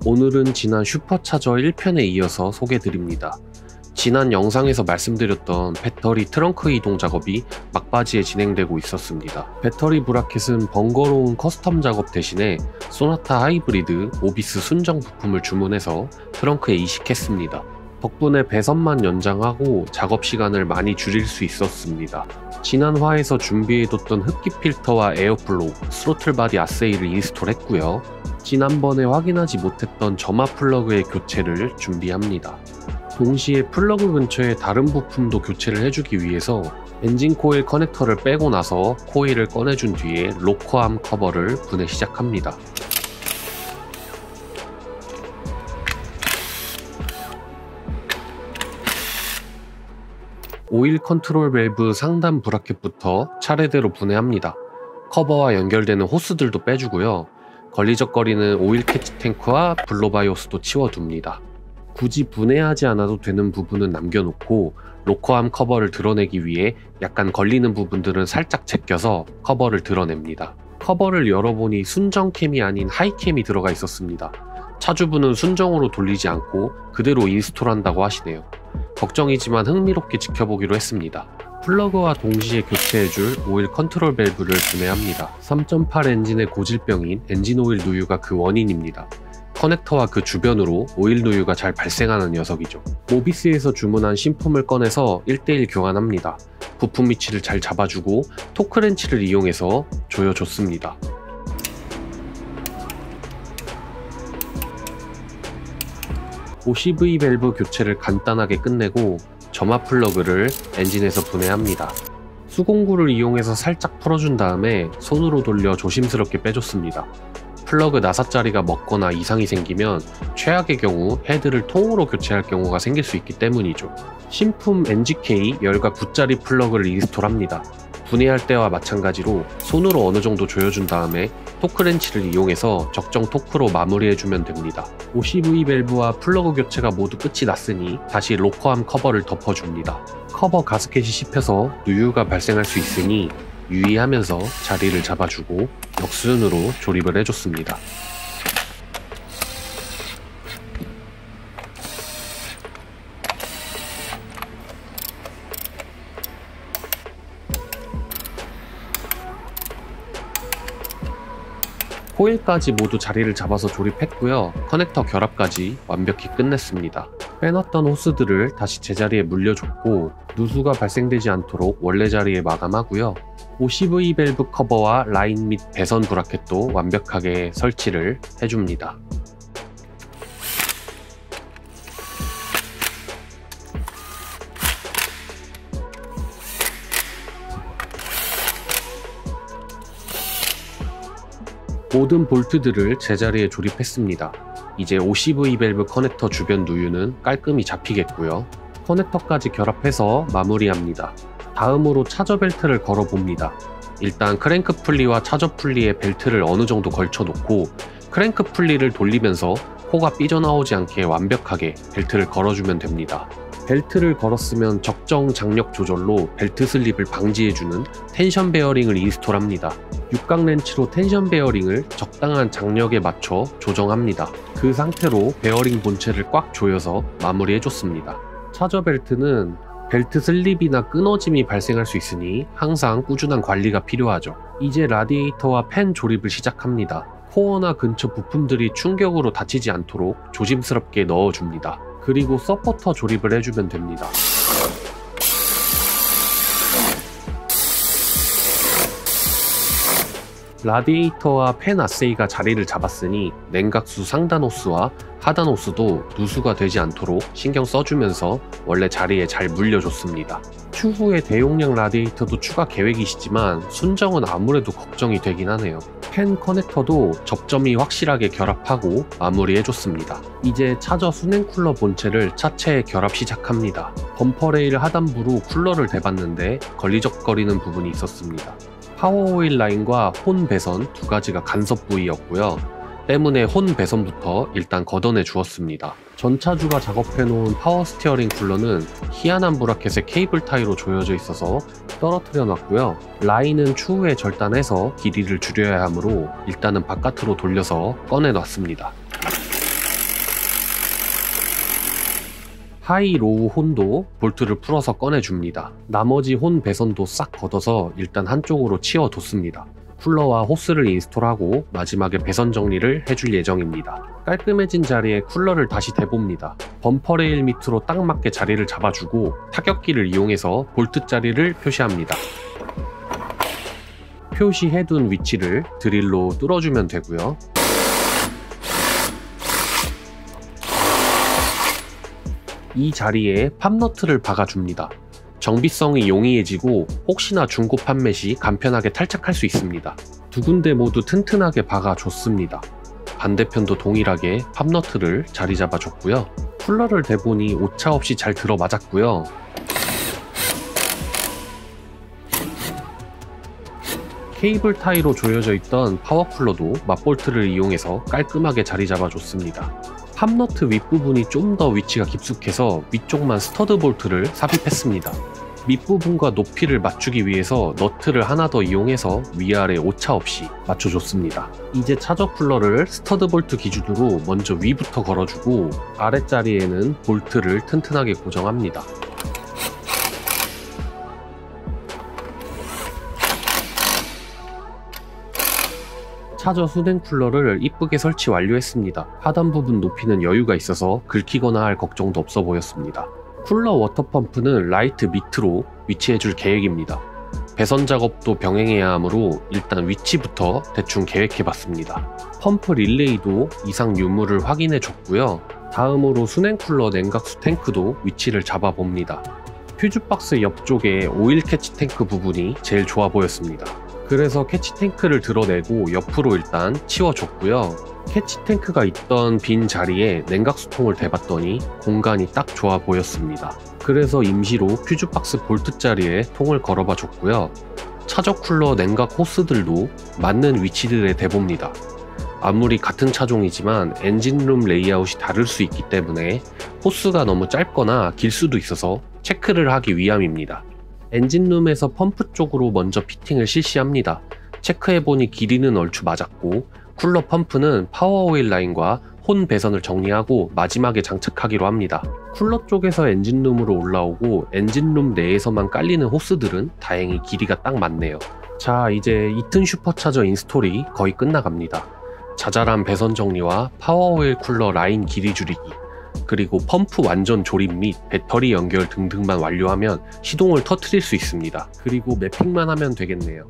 오늘은 지난 슈퍼차저 1편에 이어서 소개드립니다. 지난 영상에서 말씀드렸던 배터리 트렁크 이동 작업이 막바지에 진행되고 있었습니다. 배터리 브라켓은 번거로운 커스텀 작업 대신에 소나타 하이브리드 오비스 순정 부품을 주문해서 트렁크에 이식했습니다. 덕분에 배선만 연장하고 작업 시간을 많이 줄일 수 있었습니다. 지난 화에서 준비해뒀던 흡기 필터와 에어플로우, 스로틀 바디 아세이를 인스톨했고요. 지난번에 확인하지 못했던 점화 플러그의 교체를 준비합니다. 동시에 플러그 근처에 다른 부품도 교체를 해주기 위해서 엔진 코일 커넥터를 빼고 나서 코일을 꺼내준 뒤에 로커암 커버를 분해 시작합니다. 오일 컨트롤 밸브 상단 브라켓부터 차례대로 분해합니다. 커버와 연결되는 호스들도 빼주고요. 걸리적거리는 오일 캐치 탱크와 블로바이오스도 치워둡니다. 굳이 분해하지 않아도 되는 부분은 남겨놓고 로커암 커버를 드러내기 위해 약간 걸리는 부분들은 살짝 제껴서 커버를 드러냅니다. 커버를 열어보니 순정캠이 아닌 하이캠이 들어가 있었습니다. 차주분은 순정으로 돌리지 않고 그대로 인스톨한다고 하시네요. 걱정이지만 흥미롭게 지켜보기로 했습니다. 플러그와 동시에 교체해줄 오일 컨트롤 밸브를 분해합니다. 3.8 엔진의 고질병인 엔진 오일 누유가 그 원인입니다. 커넥터와 그 주변으로 오일 누유가 잘 발생하는 녀석이죠. 모비스에서 주문한 신품을 꺼내서 1:1 교환합니다. 부품 위치를 잘 잡아주고 토크렌치를 이용해서 조여줬습니다. OCV 밸브 교체를 간단하게 끝내고 점화 플러그를 엔진에서 분해합니다. 수공구를 이용해서 살짝 풀어준 다음에 손으로 돌려 조심스럽게 빼줬습니다. 플러그 나사자리가 먹거나 이상이 생기면 최악의 경우 헤드를 통으로 교체할 경우가 생길 수 있기 때문이죠. 신품 NGK 열과 9짜리 플러그를 인스톨합니다. 분해할 때와 마찬가지로 손으로 어느 정도 조여준 다음에 토크렌치를 이용해서 적정 토크로 마무리해주면 됩니다. OCV 밸브와 플러그 교체가 모두 끝이 났으니 다시 로커암 커버를 덮어줍니다. 커버 가스켓이 씹혀서 누유가 발생할 수 있으니 유의하면서 자리를 잡아주고 역순으로 조립을 해줬습니다. 코일까지 모두 자리를 잡아서 조립했고요. 커넥터 결합까지 완벽히 끝냈습니다. 빼놨던 호스들을 다시 제자리에 물려줬고 누수가 발생되지 않도록 원래 자리에 마감하고요. OCV 밸브 커버와 라인 및 배선 브라켓도 완벽하게 설치를 해줍니다. 모든 볼트들을 제자리에 조립했습니다. 이제 OCV 밸브 커넥터 주변 누유는 깔끔히 잡히겠고요. 커넥터까지 결합해서 마무리합니다. 다음으로 차저 벨트를 걸어봅니다. 일단 크랭크 풀리와 차저 풀리에 벨트를 어느 정도 걸쳐 놓고 크랭크 풀리를 돌리면서 코가 삐져나오지 않게 완벽하게 벨트를 걸어주면 됩니다. 벨트를 걸었으면 적정 장력 조절로 벨트 슬립을 방지해주는 텐션 베어링을 인스톨합니다. 육각 렌치로 텐션 베어링을 적당한 장력에 맞춰 조정합니다. 그 상태로 베어링 본체를 꽉 조여서 마무리해줬습니다. 차저 벨트는 벨트 슬립이나 끊어짐이 발생할 수 있으니 항상 꾸준한 관리가 필요하죠. 이제 라디에이터와 팬 조립을 시작합니다. 코어나 근처 부품들이 충격으로 다치지 않도록 조심스럽게 넣어줍니다. 그리고 서포터 조립을 해주면 됩니다. 라디에이터와 팬 아세이가 자리를 잡았으니 냉각수 상단 호스와 하단 호스도 누수가 되지 않도록 신경 써주면서 원래 자리에 잘 물려줬습니다. 추후에 대용량 라디에이터도 추가 계획이시지만 순정은 아무래도 걱정이 되긴 하네요. 팬 커넥터도 접점이 확실하게 결합하고 마무리해줬습니다. 이제 차저 수냉 쿨러 본체를 차체에 결합 시작합니다. 범퍼 레일 하단부로 쿨러를 대봤는데 걸리적거리는 부분이 있었습니다. 파워오일 라인과 혼 배선 두 가지가 간섭 부위였고요. 때문에 혼 배선부터 일단 걷어내 주었습니다. 전차주가 작업해놓은 파워 스티어링 쿨러는 희한한 브라켓에 케이블 타이로 조여져 있어서 떨어뜨려 놨고요. 라인은 추후에 절단해서 길이를 줄여야 하므로 일단은 바깥으로 돌려서 꺼내 놨습니다. 하이 로우 혼도 볼트를 풀어서 꺼내줍니다. 나머지 혼 배선도 싹 걷어서 일단 한쪽으로 치워뒀습니다. 쿨러와 호스를 인스톨하고 마지막에 배선 정리를 해줄 예정입니다. 깔끔해진 자리에 쿨러를 다시 대봅니다. 범퍼 레일 밑으로 딱 맞게 자리를 잡아주고 타격기를 이용해서 볼트 자리를 표시합니다. 표시해둔 위치를 드릴로 뚫어주면 되고요. 이 자리에 팝너트를 박아줍니다. 정비성이 용이해지고 혹시나 중고 판매 시 간편하게 탈착할 수 있습니다. 두 군데 모두 튼튼하게 박아줬습니다. 반대편도 동일하게 팝너트를 자리 잡아줬고요. 쿨러를 대보니 오차 없이 잘 들어맞았고요. 케이블 타이로 조여져 있던 파워쿨러도 맞볼트를 이용해서 깔끔하게 자리 잡아줬습니다. 팝너트 윗부분이 좀 더 위치가 깊숙해서 위쪽만 스터드 볼트를 삽입했습니다. 밑부분과 높이를 맞추기 위해서 너트를 하나 더 이용해서 위아래 오차 없이 맞춰줬습니다. 이제 차저 쿨러를 스터드 볼트 기준으로 먼저 위부터 걸어주고 아랫자리에는 볼트를 튼튼하게 고정합니다. 차저 수냉 쿨러를 이쁘게 설치 완료했습니다. 하단 부분 높이는 여유가 있어서 긁히거나 할 걱정도 없어 보였습니다. 쿨러 워터펌프는 라이트 밑으로 위치해줄 계획입니다. 배선 작업도 병행해야 하므로 일단 위치부터 대충 계획해봤습니다. 펌프 릴레이도 이상 유무를 확인해줬고요. 다음으로 수냉 쿨러 냉각수 탱크도 위치를 잡아봅니다. 퓨즈박스 옆쪽에 오일 캐치 탱크 부분이 제일 좋아 보였습니다. 그래서 캐치 탱크를 드러내고 옆으로 일단 치워줬고요. 캐치 탱크가 있던 빈 자리에 냉각수통을 대봤더니 공간이 딱 좋아 보였습니다. 그래서 임시로 퓨즈박스 볼트 자리에 통을 걸어봐 줬고요. 차저 쿨러 냉각 호스들도 맞는 위치들에 대봅니다. 아무리 같은 차종이지만 엔진룸 레이아웃이 다를 수 있기 때문에 호스가 너무 짧거나 길 수도 있어서 체크를 하기 위함입니다. 엔진룸에서 펌프 쪽으로 먼저 피팅을 실시합니다. 체크해보니 길이는 얼추 맞았고 쿨러 펌프는 파워오일 라인과 혼 배선을 정리하고 마지막에 장착하기로 합니다. 쿨러 쪽에서 엔진룸으로 올라오고 엔진룸 내에서만 깔리는 호스들은 다행히 길이가 딱 맞네요. 자, 이제 이튼 슈퍼차저 인스톨이 거의 끝나갑니다. 자잘한 배선 정리와 파워오일 쿨러 라인 길이 줄이기, 그리고 펌프 완전 조립 및 배터리 연결 등등만 완료하면 시동을 터트릴 수 있습니다. 그리고 매핑만 하면 되겠네요.